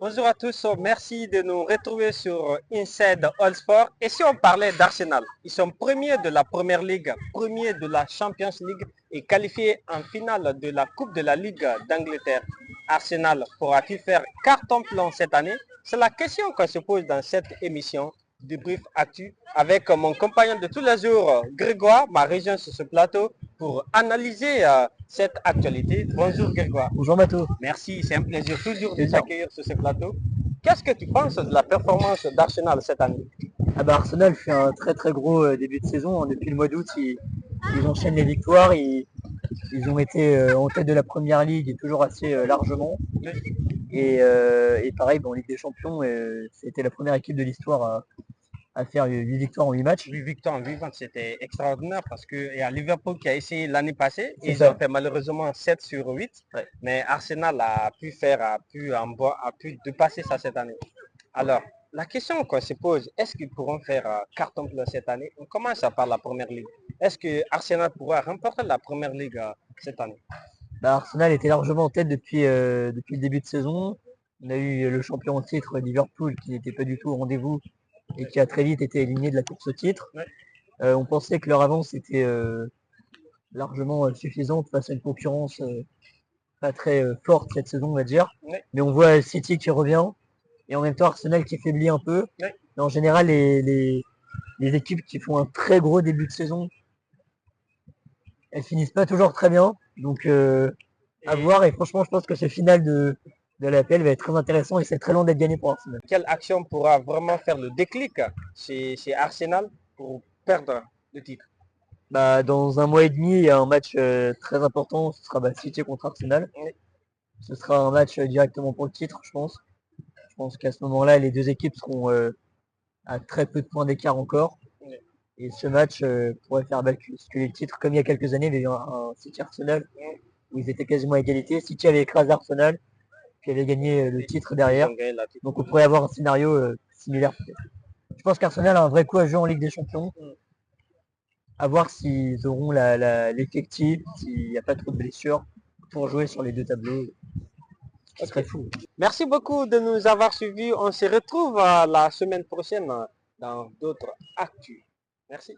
Bonjour à tous, merci de nous retrouver sur Inside All Sport. Et si on parlait d'Arsenal, ils sont premiers de la Première Ligue, premiers de la Champions League et qualifiés en finale de la Coupe de la Ligue d'Angleterre. Arsenal pourra-t-il faire carton plein cette année? C'est la question qu'on se pose dans cette émission de Brief Actu avec mon compagnon de tous les jours, Grégoire, m'a rejoint sur ce plateau pour analyser cette actualité. Bonjour Grégoire. Bonjour Mato. Merci, c'est un plaisir toujours de t'accueillir sur ce plateau. Qu'est-ce que tu penses de la performance d'Arsenal cette année? Arsenal fait un très gros début de saison. Depuis le mois d'août, ils enchaînent les victoires. Ils ont été en tête de la Première Ligue et toujours assez largement. Et pareil, en Ligue des Champions, c'était la première équipe de l'histoire à faire 8 victoires en 8 matchs. 8 victoires en 8 matchs, c'était extraordinaire parce qu'il y a Liverpool qui a essayé l'année passée. Ils ça. ont fait malheureusement 7 sur 8. Ouais. Mais Arsenal a pu dépasser ça cette année. Alors, la question qu'on se pose, est-ce qu'ils pourront faire carton plein cette année? On commence par la Première Ligue. Est-ce que Arsenal pourra remporter la Première Ligue cette année? Arsenal était largement en tête depuis le début de saison. On a eu le champion en titre Liverpool qui n'était pas du tout au rendez-vous et qui a très vite été éliminé de la course au titre. Ouais. On pensait que leur avance était largement suffisante face à une concurrence pas très forte cette saison, on va dire. Ouais. Mais on voit City qui revient et en même temps Arsenal qui faiblit un peu. Ouais. Mais en général, les équipes qui font un très gros début de saison, elles finissent pas toujours très bien. Donc à voir. Et franchement, je pense que ce final de l'APL va être très intéressant et c'est très long d'être gagné pour Arsenal. Quelle action pourra vraiment faire le déclic chez Arsenal pour perdre le titre? Dans un mois et demi, il y a un match très important. Ce sera City contre Arsenal. Oui. Ce sera un match directement pour le titre, je pense. Je pense qu'à ce moment-là, les deux équipes seront à très peu de points d'écart encore. Oui. Et ce match pourrait faire basculer le titre, comme il y a quelques années, il y a eu un City Arsenal où ils étaient quasiment à égalité. City avait écrasé Arsenal, puis avait gagné le titre derrière. Donc on pourrait avoir un scénario similaire peut-être. Je pense qu'Arsenal a un vrai coup à jouer en Ligue des Champions. À voir s'ils auront l'effectif, s'il n'y a pas trop de blessures pour jouer sur les deux tableaux. Ce serait fou. Merci beaucoup de nous avoir suivis. On se retrouve la semaine prochaine dans d'autres actus. Merci.